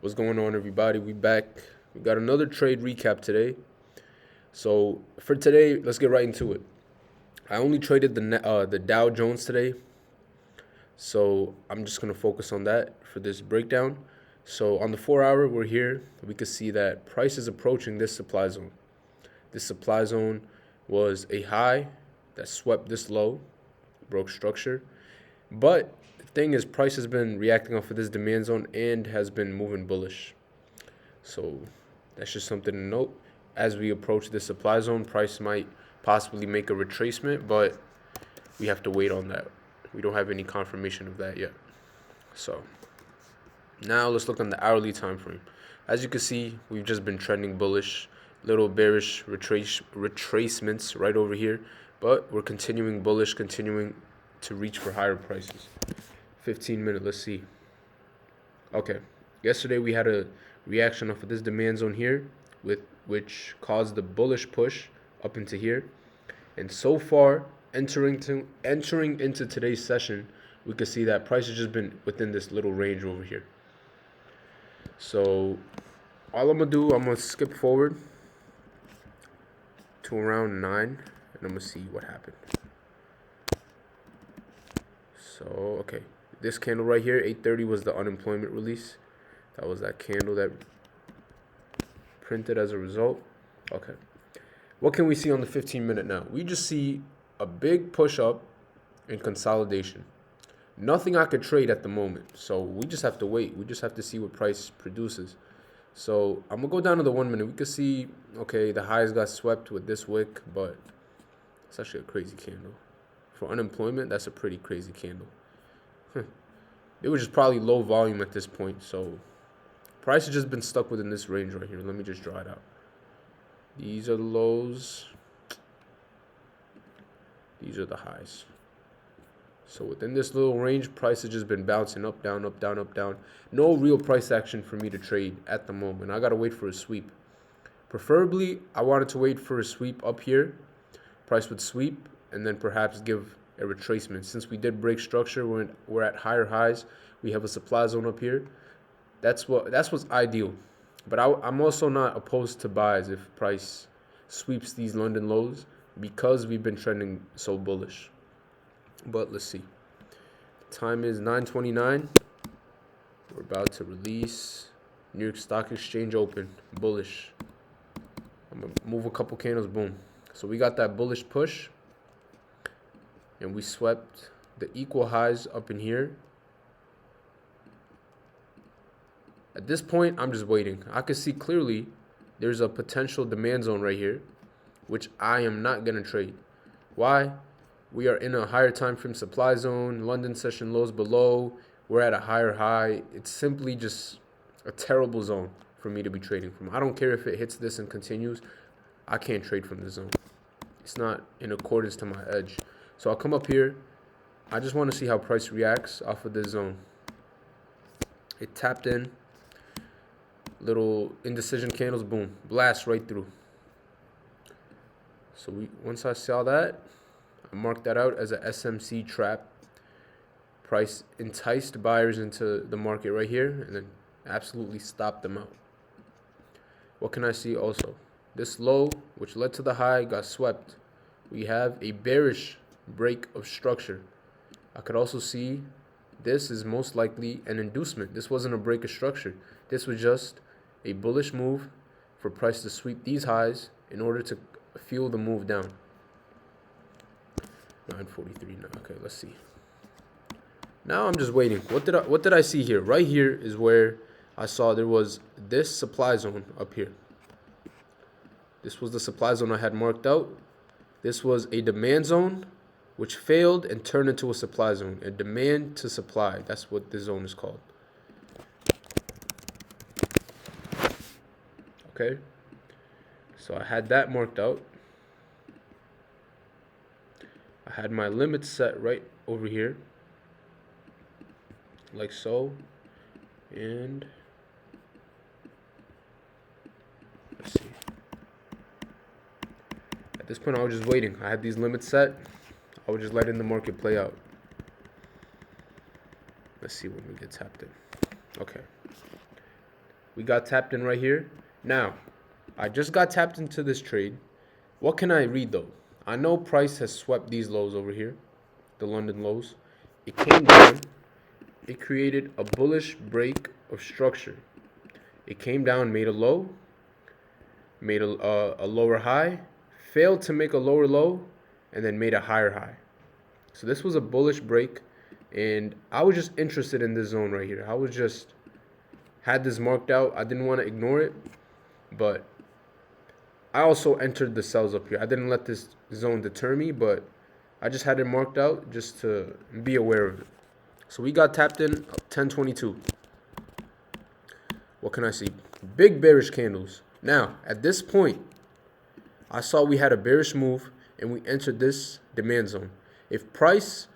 What's going on, everybody? We back. We got another trade recap today. So for today, let's get right into it. I only traded the Dow Jones today, so I'm just gonna focus on that for this breakdown. So on the 4 hour, we're here. We can see that price is approaching this supply zone. This supply zone was a high that swept this low, broke structure. But the thing is, price has been reacting off of this demand zone and has been moving bullish. So that's just something to note. As we approach the supply zone, price might possibly make a retracement, but we have to wait on that. We don't have any confirmation of that yet. So now let's look on the hourly time frame. As you can see, we've just been trending bullish, little bearish retracements right over here, but we're continuing bullish, continuing to reach for higher prices. 15 minute, let's see. Okay, yesterday we had a reaction off of this demand zone here, with which caused the bullish push up into here, and so far entering into today's session, we can see that price has just been within this little range over here. So all I'm gonna do, I'm gonna skip forward to around 9, and I'm gonna see what happened. So okay, this candle right here, 8:30, was the unemployment release. That was that candle that printed as a result. Okay, what can we see on the 15 minute now? We just see a big push up and consolidation. Nothing I could trade at the moment, so we just have to wait. We just have to see what price produces. So I'm gonna go down to the 1 minute. We can see, okay, the highs got swept with this wick, but it's actually a crazy candle. For unemployment, that's a pretty crazy candle. It was just probably low volume at this point, so price has just been stuck within this range right here. Let me just draw it out. These are the lows. These are the highs. So within this little range, price has just been bouncing up, down, up, down, up, down. No real price action for me to trade at the moment. I got to wait for a sweep. Preferably, I wanted to wait for a sweep up here. Price would sweep and then perhaps give a retracement. Since we did break structure, we're at higher highs. We have a supply zone up here. That's what's ideal. But I'm also not opposed to buys if price sweeps these London lows, because we've been trending so bullish. But let's see. Time is 9:29. We're about to release. New York Stock Exchange open. Bullish. I'm going to move a couple candles. Boom. So we got that bullish push. And we swept the equal highs up in here. At this point, I'm just waiting. I can see clearly there's a potential demand zone right here, which I am not going to trade. Why? We are in a higher time frame supply zone. London session lows below. We're at a higher high. It's simply just a terrible zone for me to be trading from. I don't care if it hits this and continues. I can't trade from this zone. It's not in accordance to my edge. So I'll come up here. I just want to see how price reacts off of this zone. It tapped in. Little indecision candles. Boom. Blast right through. So once I saw that, I marked that out as a SMC trap. Price enticed buyers into the market right here and then absolutely stopped them out. What can I see also? This low, which led to the high, got swept. We have a bearish break of structure. I could also see this is most likely an inducement. This wasn't a break of structure. This was just a bullish move for price to sweep these highs in order to fuel the move down. 9:43 now. Okay, let's see. Now I'm just waiting. What did I see here? Right here is where I saw there was this supply zone up here. This was the supply zone I had marked out. This was a demand zone which failed and turned into a supply zone. A demand to supply. That's what this zone is called. Okay. So I had that marked out. I had my limits set right over here, like so, and let's see. At this point, I was just waiting. I had these limits set. I was just letting the market play out. Let's see when we get tapped in. Okay. We got tapped in right here. Now, I just got tapped into this trade. What can I read though? I know price has swept these lows over here, the London lows. It came down. It created a bullish break of structure. It came down, made a low, made a lower high, failed to make a lower low, and then made a higher high. So this was a bullish break, and I was just interested in this zone right here. I was just had this marked out. I didn't want to ignore it, but I also entered the sells up here. I didn't let this zone deter me, but I just had it marked out just to be aware of it. So we got tapped in 1022. What can I see? Big bearish candles. Now, at this point, I saw we had a bearish move and we entered this demand zone. If price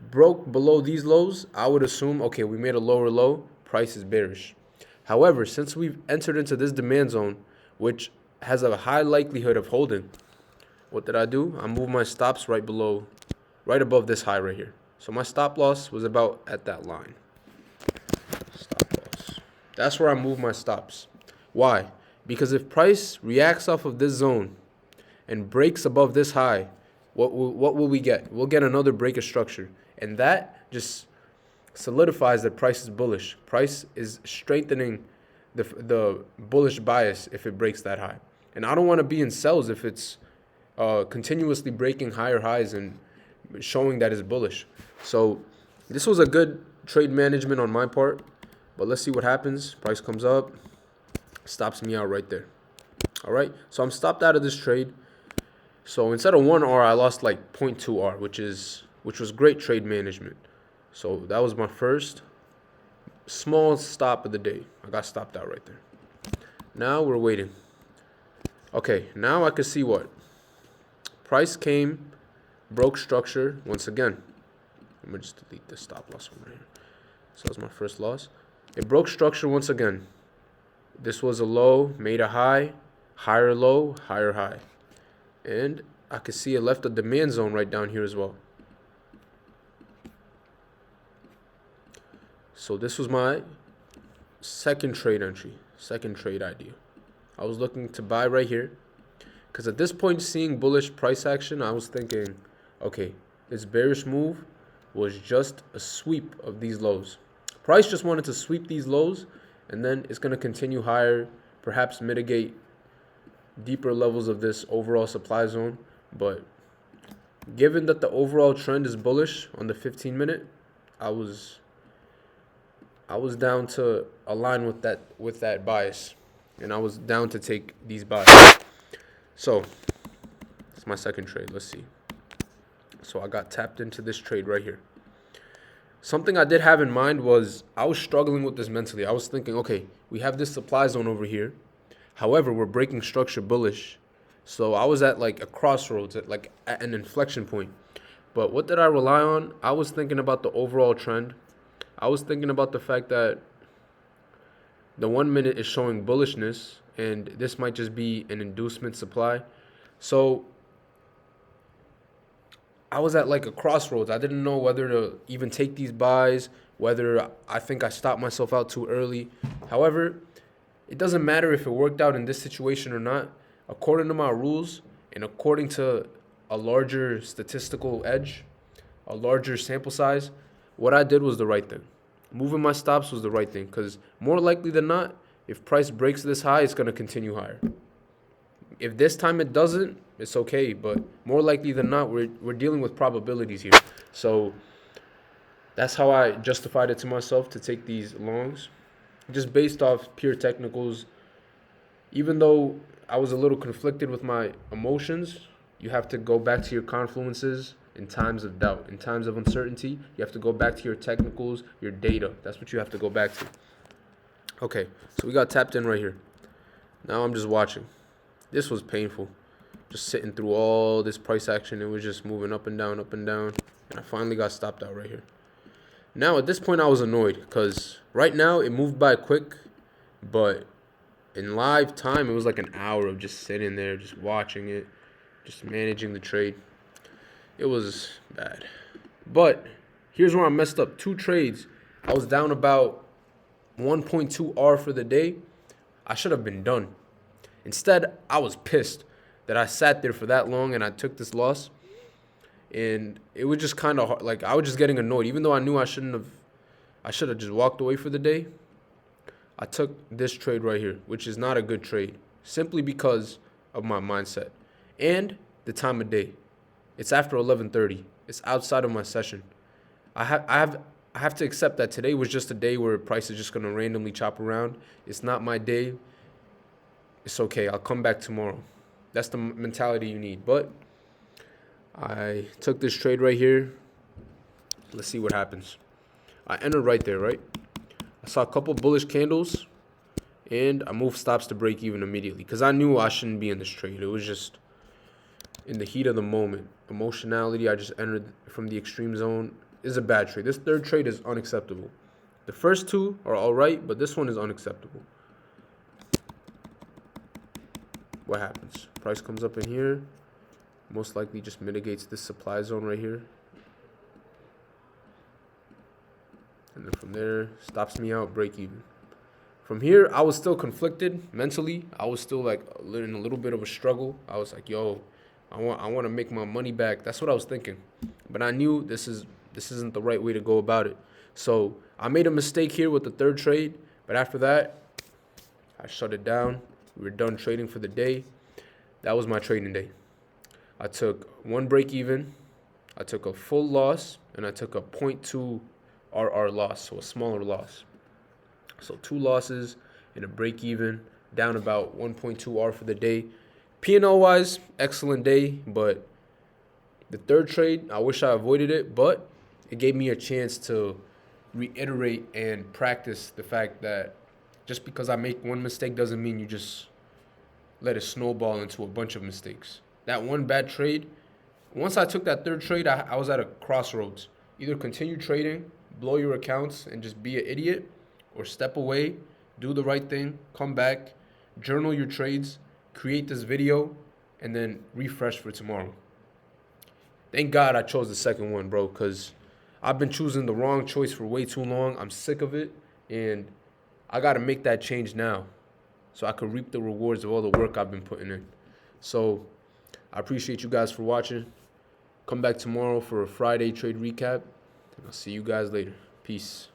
broke below these lows, I would assume, okay, we made a lower low, price is bearish. However, since we've entered into this demand zone, which has a high likelihood of holding, what did I do? I moved my stops right above this high right here. So my stop loss was about at that line. Stop loss. That's where I moved my stops. Why? Because if price reacts off of this zone and breaks above this high, what will we get? We'll get another break of structure. And that just solidifies that price is bullish. Price is strengthening the bullish bias if it breaks that high. And I don't want to be in sells if it's continuously breaking higher highs and showing that it's bullish. So this was a good trade management on my part. But let's see what happens. Price comes up, stops me out right there. All right, so I'm stopped out of this trade. So instead of 1R, I lost like 0.2R, which was great trade management. So that was my first small stop of the day. I got stopped out right there. Now we're waiting. Okay, now I can see what price came, broke structure once again. Let me just delete this stop loss one right here. So that was my first loss. It broke structure once again. This was a low, made a high, higher low, higher high. And I could see it left a demand zone right down here as well. So this was my second trade entry, second trade idea. I was looking to buy right here. Because at this point, seeing bullish price action, I was thinking, okay, this bearish move was just a sweep of these lows. Price just wanted to sweep these lows, and then it's going to continue higher, perhaps mitigate deeper levels of this overall supply zone. But given that the overall trend is bullish on the 15-minute, I was down to align with that bias, and I was down to take these buys. So it's my second trade. Let's see. So I got tapped into this trade right here. Something I did have in mind was I was struggling with this mentally. I was thinking, okay, we have this supply zone over here. However, we're breaking structure bullish. So I was at like a crossroads, at an inflection point. But what did I rely on? I was thinking about the overall trend. I was thinking about the fact that the 1 minute is showing bullishness, and this might just be an inducement supply. So I was at like a crossroads. I didn't know whether to even take these buys, whether I think I stopped myself out too early. However, it doesn't matter if it worked out in this situation or not. According to my rules and according to a larger statistical edge, a larger sample size, what I did was the right thing. Moving my stops was the right thing, because more likely than not, if price breaks this high, it's going to continue higher. If this time it doesn't, it's okay, but more likely than not, we're dealing with probabilities here. So that's how I justified it to myself to take these longs, just based off pure technicals. Even though I was a little conflicted with my emotions, you have to go back to your confluences in times of doubt. In times of uncertainty, you have to go back to your technicals, your data. That's what you have to go back to. Okay, so we got tapped in right here. Now I'm just watching. This was painful. Just sitting through all this price action. It was just moving up and down, and I finally got stopped out right here. Now, at this point, I was annoyed because right now it moved by quick, but in live time, it was like an hour of just sitting there, just watching it, just managing the trade. It was bad. But here's where I messed up. 2 trades. I was down about 1.2R for the day. I should have been done. Instead, I was pissed that I sat there for that long and I took this loss. And it was just kind of like I was just getting annoyed, even though I knew I shouldn't have. I should have just walked away for the day. I took this trade right here, which is not a good trade, simply because of my mindset and the time of day. It's after 11:30. It's outside of my session. I have to accept that today was just a day where price is just gonna randomly chop around. It's not my day. It's okay. I'll come back tomorrow. That's the mentality you need. But I took this trade right here. Let's see what happens. I entered right there, right? I saw a couple bullish candles, and I moved stops to break even immediately because I knew I shouldn't be in this trade. It was just in the heat of the moment. Emotionality, I just entered from the extreme zone. Is a bad trade. This third trade is unacceptable. The first two are all right, but this one is unacceptable. What happens? Price comes up in here. Most likely just mitigates this supply zone right here. And then from there, stops me out, break even. From here, I was still conflicted mentally. I was still like in a little bit of a struggle. I was like, yo, I want to make my money back. That's what I was thinking. But I knew this isn't the right way to go about it. So I made a mistake here with the third trade. But after that, I shut it down. We were done trading for the day. That was my trading day. I took one break even. I took a full loss. And I took a 0.2 RR loss, so a smaller loss. So 2 losses and a break even, down about 1.2 R for the day. P&L wise, excellent day, but the third trade, I wish I avoided it, but it gave me a chance to reiterate and practice the fact that just because I make one mistake doesn't mean you just let it snowball into a bunch of mistakes. That one bad trade, once I took that third trade, I was at a crossroads. Either continue trading, blow your accounts, and just be an idiot, or step away, do the right thing, come back, journal your trades, create this video, and then refresh for tomorrow. Thank God I chose the second one, bro, because I've been choosing the wrong choice for way too long. I'm sick of it, and I got to make that change now so I could reap the rewards of all the work I've been putting in. So I appreciate you guys for watching. Come back tomorrow for a Friday trade recap, and I'll see you guys later. Peace.